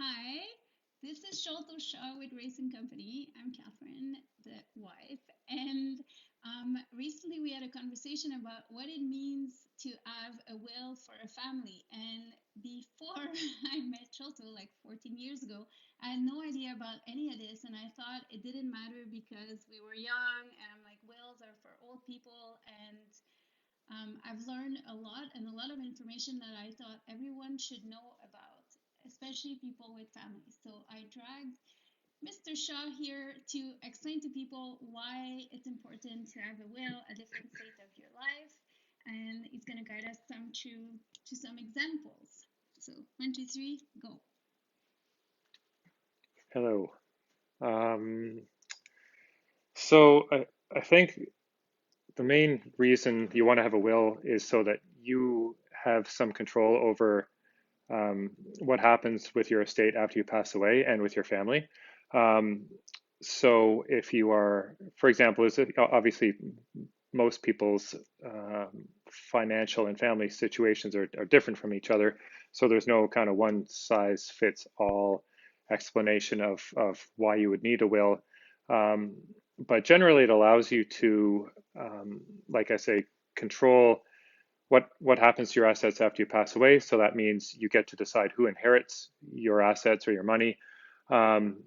Hi, this is Sholto Shaw with Race Company. I'm Catherine, the wife, and recently we had a conversation about what it means to have a will for a family. And before I met Sholto, like 14 years ago, I had no idea about any of this, and I thought it didn't matter because we were young, and I'm like, wills are for old people, and I've learned a lot and a lot of information that I thought everyone should know about, especially people with families. So I dragged Mr. Shaw here to explain to people why it's important to have a will at different stage of your life, and he's going to guide us to some examples. So 1, 2, 3, go. Hello. Um, so I think the main reason you want to have a will is so that you have some control over what happens with your estate after you pass away and with your family. Um, so if you are, for example, obviously most people's financial and family situations are different from each other. So there's no kind of one size fits all explanation of why you would need a will. Um, but generally, it allows you to, like I say, control what happens to your assets after you pass away. So that means you get to decide who inherits your assets or your money. Um,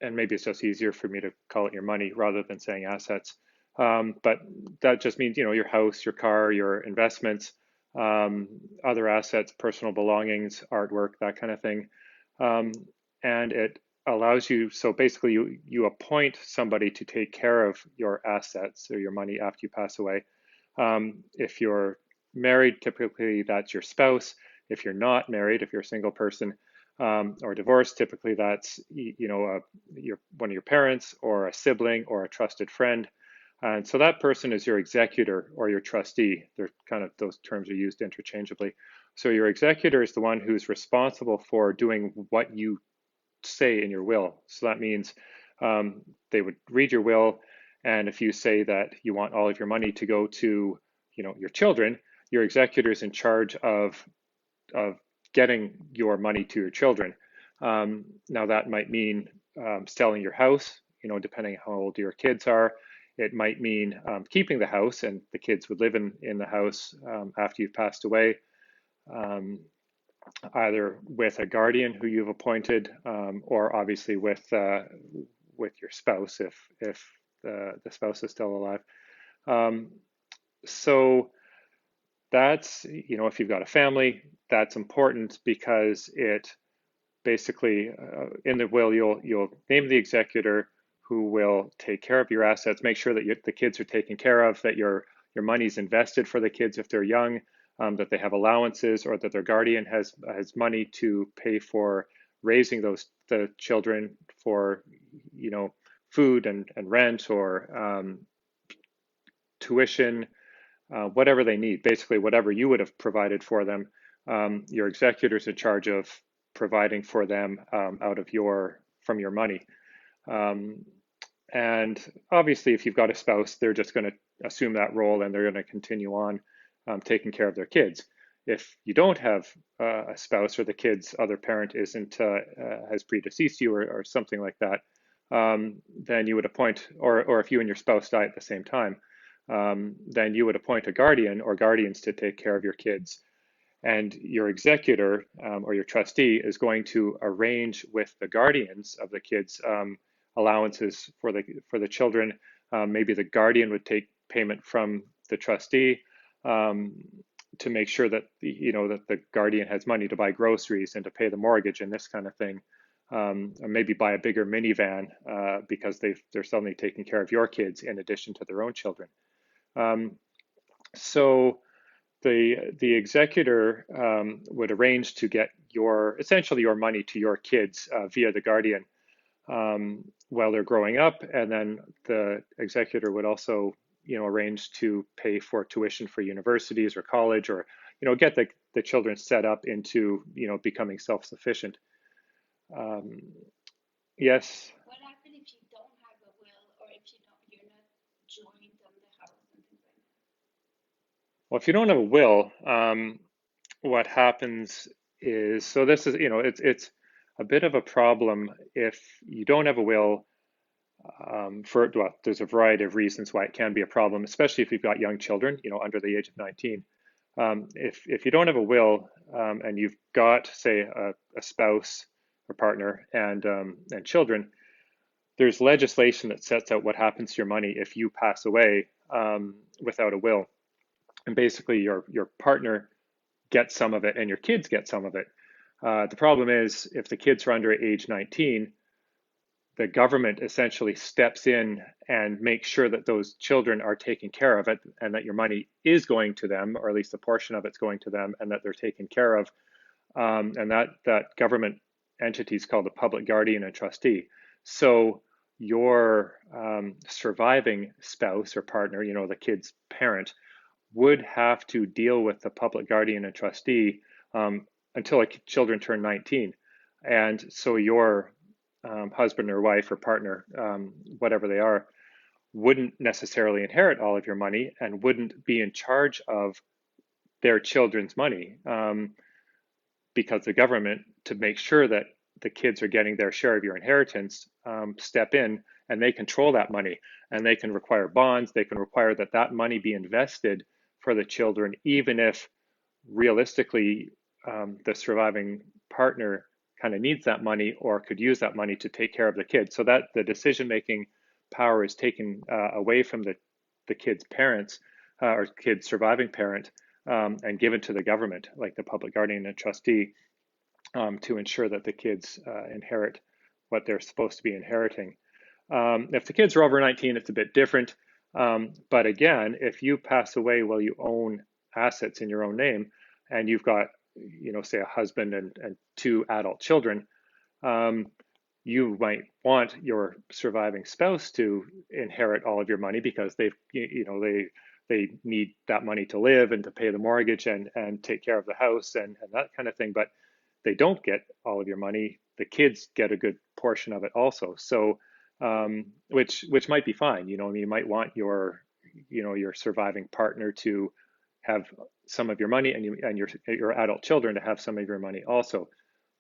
and maybe it's just easier for me to call it your money rather than saying assets. But that just means, your house, your car, your investments, um, other assets, personal belongings, artwork, that kind of thing. Um, and it allows you, so basically you appoint somebody to take care of your assets or your money after you pass away. If you're married, typically that's your spouse. If you're not married, if you're a single person, or divorced, typically that's one of your parents or a sibling or a trusted friend. And so that person is your executor or your trustee. They're kind of, those terms are used interchangeably. So your executor is the one who's responsible for doing what you say in your will. So that means they would read your will, and if you say that you want all of your money to go to, your children, your executor is in charge of getting your money to your children. Now that might mean selling your house, depending how old your kids are. It might mean keeping the house, and the kids would live in the house after you've passed away, um, either with a guardian who you've appointed, or obviously with your spouse if the spouse is still alive. Um, so that's, if you've got a family, that's important because it basically, in the will, you'll name the executor who will take care of your assets, make sure that the kids are taken care of, that your money's invested for the kids if they're young, that they have allowances, or that their guardian has money to pay for raising the children, for food and rent, or tuition, whatever they need, basically whatever you would have provided for them. Your executor's in charge of providing for them from your money. Um, and obviously, if you've got a spouse, they're just going to assume that role, and they're going to continue on taking care of their kids. If you don't have a spouse, or the kid's other parent isn't has predeceased you, or something like that, then you would appoint, or if you and your spouse die at the same time, then you would appoint a guardian or guardians to take care of your kids. And your executor, or your trustee, is going to arrange with the guardians of the kids allowances for the children. Maybe the guardian would take payment from the trustee, to make sure that that the guardian has money to buy groceries and to pay the mortgage and this kind of thing. Or maybe buy a bigger minivan because they're suddenly taking care of your kids in addition to their own children. So the executor would arrange to get essentially your money to your kids via the guardian while they're growing up, and then the executor would also arrange to pay for tuition for universities or college, or get the children set up into becoming self-sufficient. Um, yes. What happens if you don't have a will, or if you're not joined on the house and things like that? Well, if you don't have a will, what happens is, so this is, it's a bit of a problem if you don't have a will. Well, there's a variety of reasons why it can be a problem, especially if you've got young children, under the age of 19. If you don't have a will, and you've got, say, a spouse or partner and children, there's legislation that sets out what happens to your money if you pass away without a will. And basically, your partner gets some of it and your kids get some of it. The problem is, if the kids are under age 19, the government essentially steps in and makes sure that those children are taken care of, it, and that your money is going to them, or at least a portion of it's going to them, and that they're taken care of. And that government entity is called the public guardian and trustee. So your surviving spouse or partner, the kid's parent, would have to deal with the public guardian and trustee until children turn 19. And so your husband or wife or partner, whatever they are, wouldn't necessarily inherit all of your money and wouldn't be in charge of their children's money, because the government, to make sure that the kids are getting their share of your inheritance, step in and they control that money, and they can require bonds. They can require that money be invested for the children, even if realistically the surviving partner kind of needs that money or could use that money to take care of the kids, so that the decision-making power is taken away from the kid's parents or kid's surviving parent, and given to the government, like the public guardian and trustee, to ensure that the kids inherit what they're supposed to be inheriting. If the kids are over 19, it's a bit different. But again, if you pass away while you own assets in your own name, and you've got, say a husband and two adult children, you might want your surviving spouse to inherit all of your money because they need that money to live and to pay the mortgage and take care of the house and that kind of thing. But they don't get all of your money. The kids get a good portion of it also. So, which might be fine. You might want your surviving partner to have some of your money, and your adult children to have some of your money also.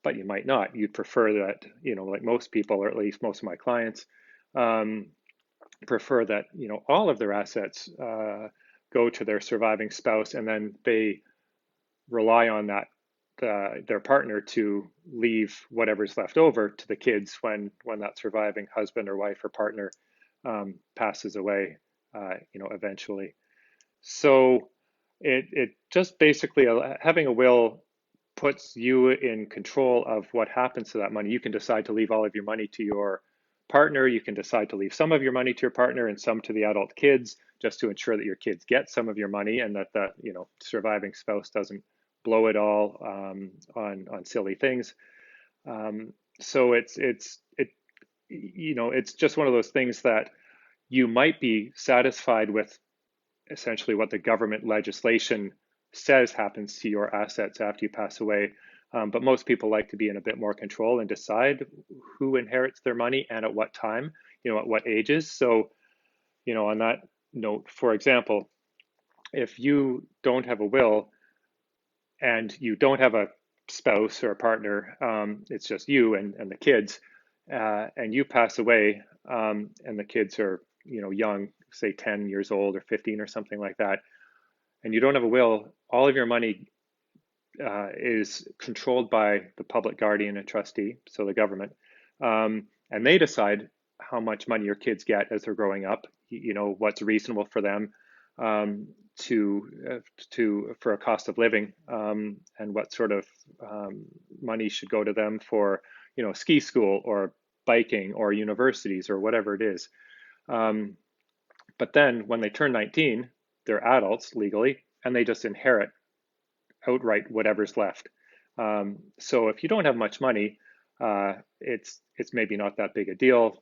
But you might not. You'd prefer that, like most people, or at least most of my clients, prefer that, all of their assets go to their surviving spouse, and then they rely on that their partner to leave whatever's left over to the kids when that surviving husband or wife or partner passes away, eventually. So it just basically, having a will puts you in control of what happens to that money. You can decide to leave all of your money to your partner. You can decide to leave some of your money to your partner and some to the adult kids, just to ensure that your kids get some of your money, and that the surviving spouse doesn't blow it all on silly things. So it's just one of those things that you might be satisfied with, essentially what the government legislation says happens to your assets after you pass away. But most people like to be in a bit more control and decide who inherits their money and at what time, at what ages. So, on that note, for example, if you don't have a will and you don't have a spouse or a partner, it's just you and the kids, and you pass away, and the kids are, young, say 10 years old or 15 or something like that, and you don't have a will, all of your money is controlled by the public guardian and trustee, so the government, and they decide how much money your kids get as they're growing up, what's reasonable for them, for a cost of living, and what sort of money should go to them for, ski school or biking or universities or whatever it is. But then when they turn 19, they're adults legally, and they just inherit outright whatever's left. So if you don't have much money, it's maybe not that big a deal,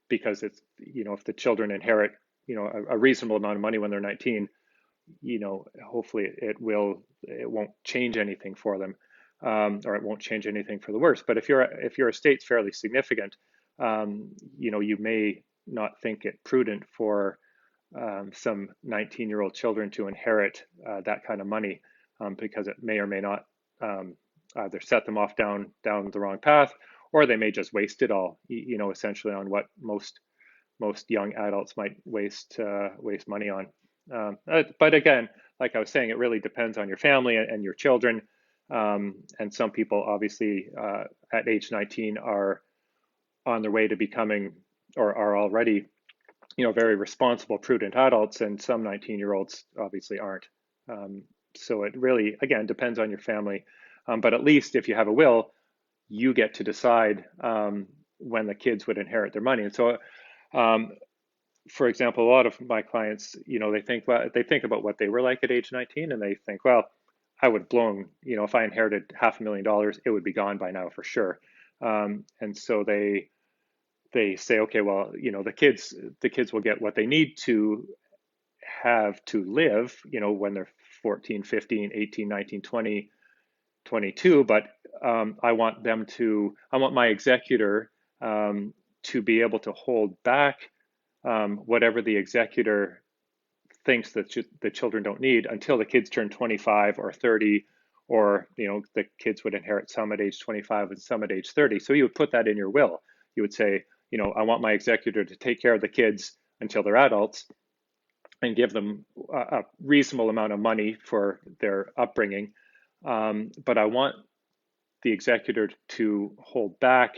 because it's, if the children inherit, a reasonable amount of money when they're 19, hopefully it won't change anything for them, or it won't change anything for the worse. But if your estate's fairly significant, you may not think it prudent for some 19-year-old children to inherit that kind of money, because it may or may not either set them off down the wrong path, or they may just waste it all, essentially on what most young adults might waste money on. But again, like I was saying, it really depends on your family and your children. And some people obviously at age 19 are on their way to becoming or are already, very responsible, prudent adults, and some 19-year-olds obviously aren't. So it really, again, depends on your family. But at least if you have a will, you get to decide when the kids would inherit their money. And so, for example, a lot of my clients, they think about what they were like at age 19, and they think, well, I would have blown, if I inherited $500,000, it would be gone by now for sure. And so they say, okay, well, the kids will get what they need to have to live, when they're 14, 15, 18, 19, 20, 22. But I want my executor to be able to hold back whatever the executor thinks that the children don't need until the kids turn 25 or 30, or the kids would inherit some at age 25 and some at age 30. So you would put that in your will. You would say, I want my executor to take care of the kids until they're adults and give them a reasonable amount of money for their upbringing. But I want the executor to hold back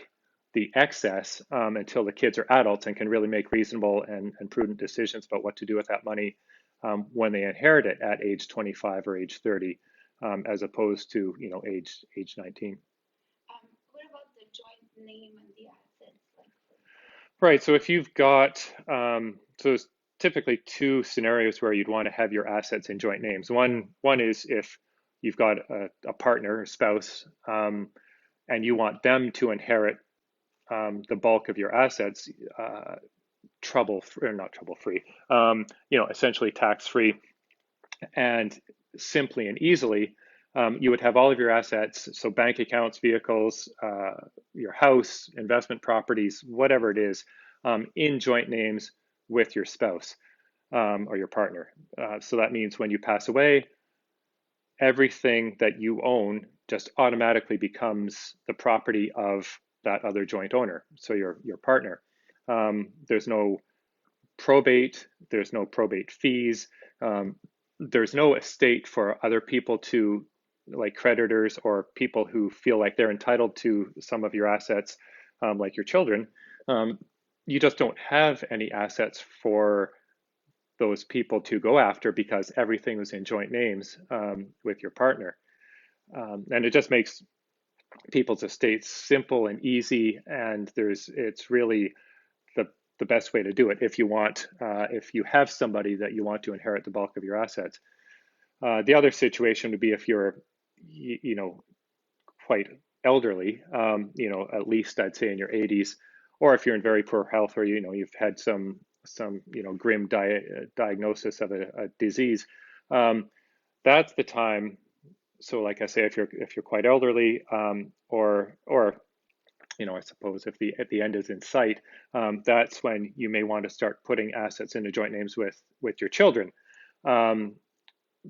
the excess until the kids are adults and can really make reasonable and prudent decisions about what to do with that money when they inherit it at age 25 or age 30, as opposed to age 19. What about the joint name and the assets? Right. So if you've got, so there's typically two scenarios where you'd want to have your assets in joint names. One is if you've got a partner, a spouse, and you want them to inherit the bulk of your assets, not trouble free, essentially tax free, and simply and easily. You would have all of your assets, so bank accounts, vehicles, your house, investment properties, whatever it is, in joint names with your spouse or your partner. So that means when you pass away, everything that you own just automatically becomes the property of that other joint owner, so your partner. There's no probate, there's no probate fees, there's no estate for other people to, like creditors or people who feel like they're entitled to some of your assets, like your children. You just don't have any assets for those people to go after because everything was in joint names with your partner. And it just makes people's estates simple and easy, and it's really the best way to do it if you have somebody that you want to inherit the bulk of your assets. The other situation would be if you're quite elderly, at least I'd say in your 80s, or if you're in very poor health, or you've had some grim diagnosis of a disease. That's the time. So like I say, if you're quite elderly, or I suppose if the end is in sight, that's when you may want to start putting assets into joint names with your children,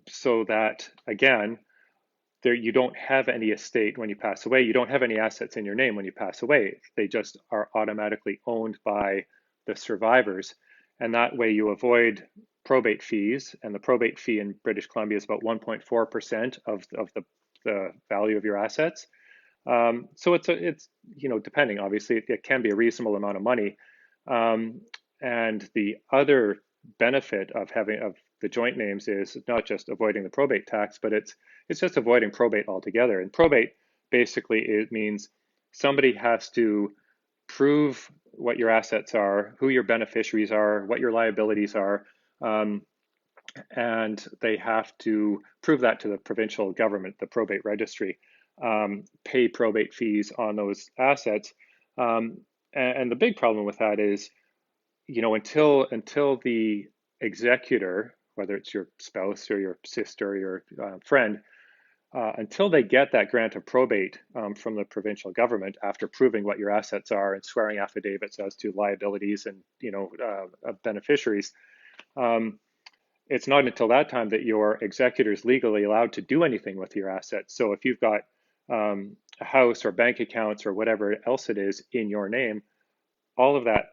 so that again, you don't have any estate when you pass away. You don't have any assets in your name when you pass away. They just are automatically owned by the survivors, and that way you avoid probate fees. And the probate fee in British Columbia is about 1.4% of the value of your assets. So it's depending, obviously, it can be a reasonable amount of money. And the other benefit of the joint names is not just avoiding the probate tax, but it's just avoiding probate altogether. And probate basically, it means somebody has to prove what your assets are, who your beneficiaries are, what your liabilities are, and they have to prove that to the provincial government, the probate registry, pay probate fees on those assets. And the big problem with that is, until the executor, whether it's your spouse or your sister or your friend, until they get that grant of probate from the provincial government after proving what your assets are and swearing affidavits as to liabilities and beneficiaries, it's not until that time that your executor is legally allowed to do anything with your assets. So if you've got a house or bank accounts or whatever else it is in your name, all of that,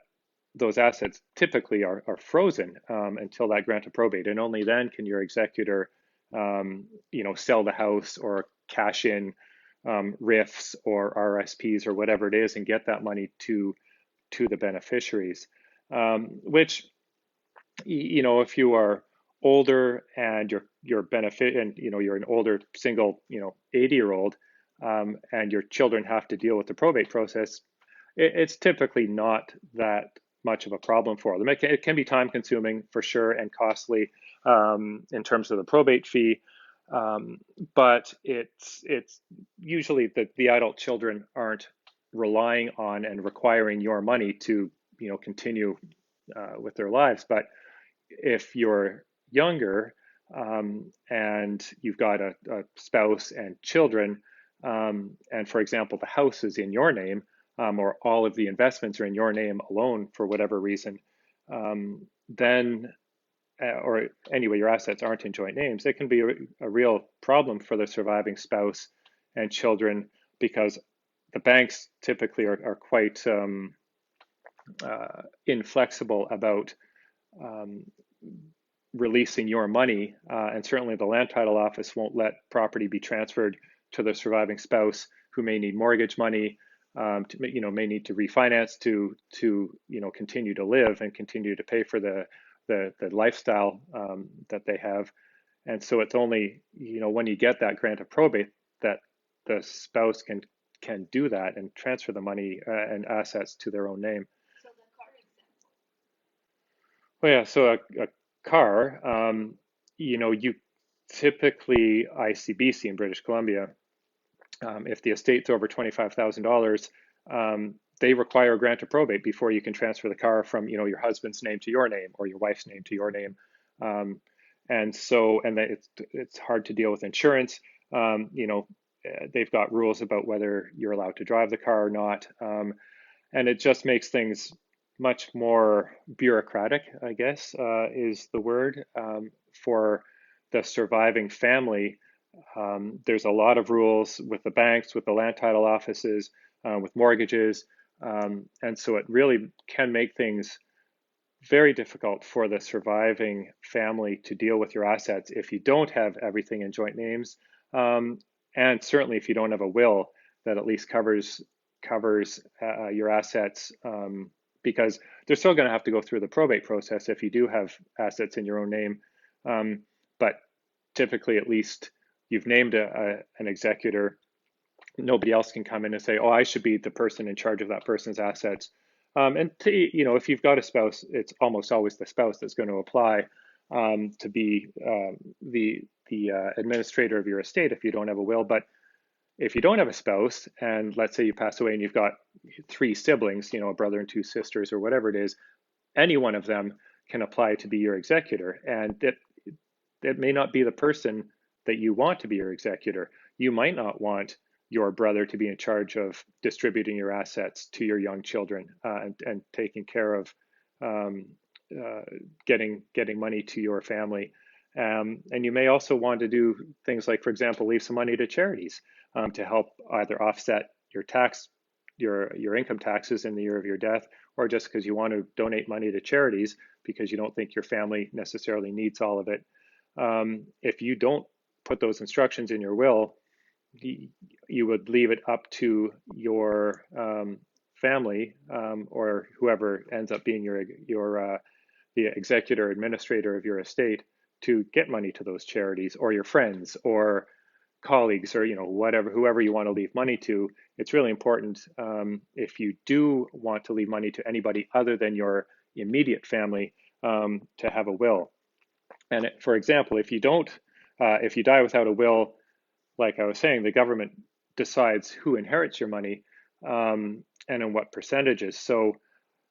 those assets typically are frozen until that grant of probate, and only then can your executor, sell the house or cash in RIFs or RSPs or whatever it is and get that money to the beneficiaries. Which, if you are older and your benefit, and you're an older single 80-year-old, and your children have to deal with the probate process, it's typically not that much of a problem for them. It can be time consuming for sure and costly in terms of the probate fee, but it's usually the adult children aren't relying on and requiring your money to continue with their lives. But if you're younger, and you've got a spouse and children, and for example, the house is in your name, or all of the investments are in your name alone for whatever reason, then, or anyway, your assets aren't in joint names, it can be a real problem for the surviving spouse and children, because the banks typically are quite inflexible about releasing your money, and certainly the land title office won't let property be transferred to the surviving spouse who may need mortgage money, may need to refinance to continue to live and continue to pay for the lifestyle that they have. And so it's only when you get that grant of probate that the spouse can do that and transfer the money and assets to their own name. So the car example. Well, yeah, so a car, you typically, ICBC in British Columbia, if the estate's over $25,000, they require a grant of probate before you can transfer the car from your husband's name to your name or your wife's name to your name. And it's hard to deal with insurance. They've got rules about whether you're allowed to drive the car or not, and it just makes things much more bureaucratic, I guess, is the word, for the surviving family. There's a lot of rules with the banks, with the land title offices, with mortgages, and so it really can make things very difficult for the surviving family to deal with your assets if you don't have everything in joint names, and certainly if you don't have a will that at least covers your assets, because they're still going to have to go through the probate process if you do have assets in your own name, but typically at least you've named an executor. Nobody else can come in and say, oh, I should be the person in charge of that person's assets. If you've got a spouse, it's almost always the spouse that's going to apply to be the administrator of your estate if you don't have a will. But if you don't have a spouse, and let's say you pass away and you've got 3 siblings, a brother and 2 sisters or whatever it is, any one of them can apply to be your executor. And it may not be the person that you want to be your executor. You might not want your brother to be in charge of distributing your assets to your young children, and taking care of getting money to your family. And you may also want to do things like, for example, leave some money to charities to help either offset your income taxes in the year of your death, or just because you want to donate money to charities because you don't think your family necessarily needs all of it. If you don't put those instructions in your will, you would leave it up to your family, or whoever ends up being the executor administrator of your estate, to get money to those charities, or your friends or colleagues, or whoever you want to leave money to. It's really important, if you do want to leave money to anybody other than your immediate family, to have a will. And for example, if you die without a will, like I was saying, the government decides who inherits your money, and in what percentages. So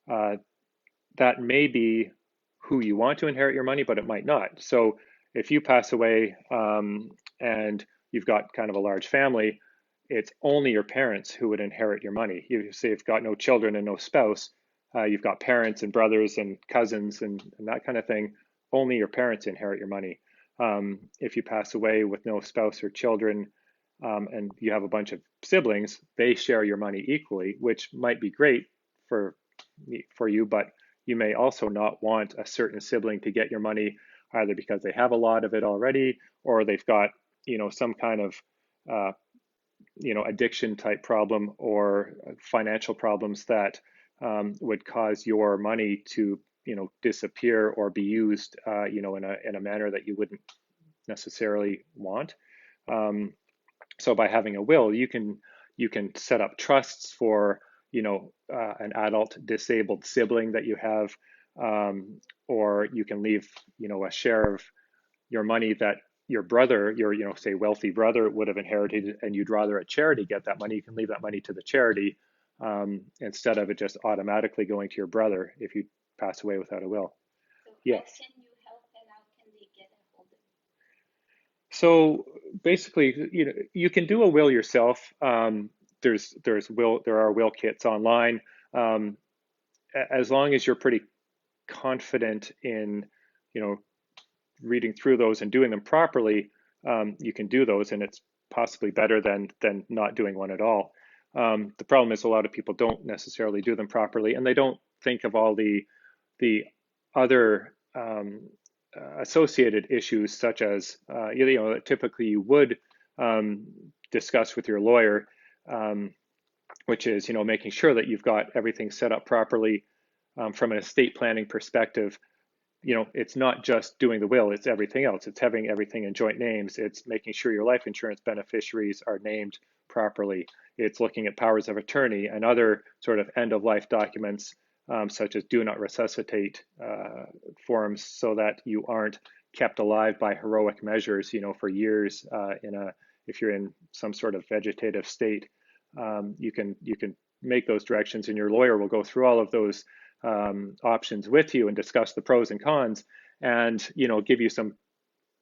that may be who you want to inherit your money, but it might not. So if you pass away, and you've got kind of a large family, it's only your parents who would inherit your money. You say you've got no children and no spouse, you've got parents and brothers and cousins and that kind of thing. Only your parents inherit your money. If you pass away with no spouse or children, and you have a bunch of siblings, they share your money equally, which might be great for you, but you may also not want a certain sibling to get your money either because they have a lot of it already, or they've got some kind of addiction type problem or financial problems that would cause your money to disappear or be used in a manner that you wouldn't necessarily want. So by having a will, you can set up trusts for an adult disabled sibling that you have, or you can leave a share of your money that your brother, your say wealthy brother, would have inherited, and you'd rather a charity get that money. You can leave that money to the charity instead of it just automatically going to your brother if you pass away without a will. So Yes. how can you help and how can they get a hold of it? So basically, you can do a will yourself. There are will kits online. As long as you're pretty confident in, reading through those and doing them properly, you can do those, and it's possibly better than not doing one at all. The problem is a lot of people don't necessarily do them properly, and they don't think of all the other associated issues, such as typically you would discuss with your lawyer, which is making sure that you've got everything set up properly from an estate planning perspective. It's not just doing the will, it's everything else. It's having everything in joint names. It's making sure your life insurance beneficiaries are named properly. It's looking at powers of attorney and other sort of end-of-life documents, such as do not resuscitate forms, so that you aren't kept alive by heroic measures, for years if you're in some sort of vegetative state. You can make those directions, and your lawyer will go through all of those options with you and discuss the pros and cons, and give you some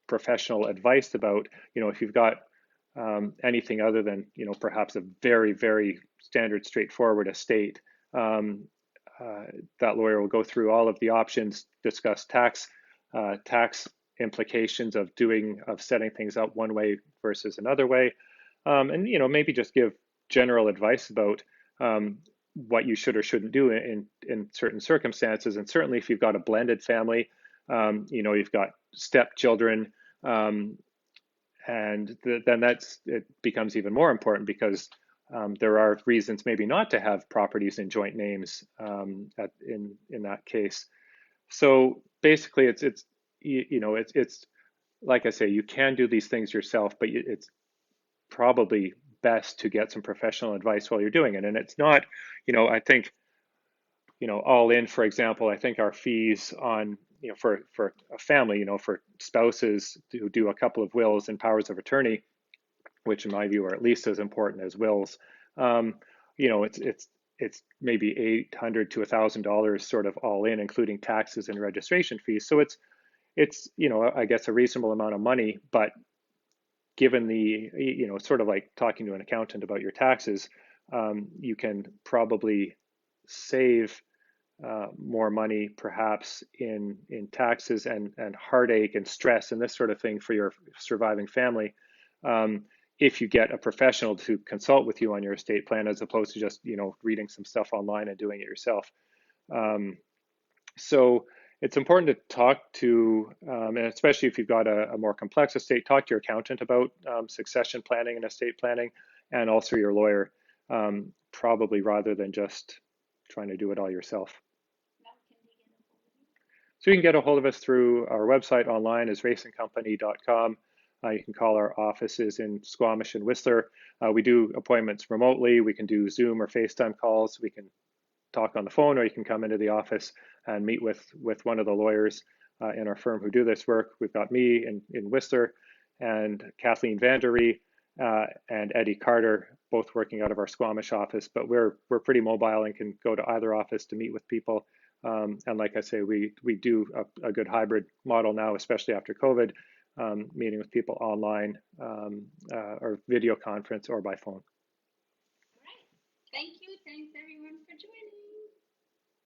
professional advice about if you've got anything other than perhaps a very, very standard straightforward estate. That lawyer will go through all of the options, discuss tax implications of setting things up one way versus another way, and maybe just give general advice about what you should or shouldn't do in certain circumstances. And certainly if you've got a blended family, you've got stepchildren, and then it becomes even more important, because there are reasons maybe not to have properties in joint names in that case. So basically, it's like I say, you can do these things yourself, but it's probably best to get some professional advice while you're doing it. And it's not, I think, all in, for example, I think our fees on, for a family, for spouses who do a couple of wills and powers of attorney, which in my view are at least as important as wills, it's maybe $800 to $1,000 sort of all in, including taxes and registration fees. So it's I guess a reasonable amount of money, but given the, sort of like talking to an accountant about your taxes, you can probably save more money perhaps in taxes and heartache and stress and this sort of thing for your surviving family, if you get a professional to consult with you on your estate plan, as opposed to just reading some stuff online and doing it yourself. So it's important to talk to, and especially if you've got a more complex estate, talk to your accountant about succession planning and estate planning, and also your lawyer, probably, rather than just trying to do it all yourself. So you can get a hold of us through our website online is raceandcompany.com. You can call our offices in Squamish and Whistler. We do appointments remotely. We can do Zoom or FaceTime calls. We can talk on the phone, or you can come into the office and meet with one of the lawyers in our firm who do this work. We've got me in Whistler, and Kathleen Vandery and Eddie Carter, both working out of our Squamish office. But we're pretty mobile and can go to either office to meet with people. And like I say, we do a good hybrid model now, especially after COVID, meeting with people online or video conference or by phone. All right. Thank you.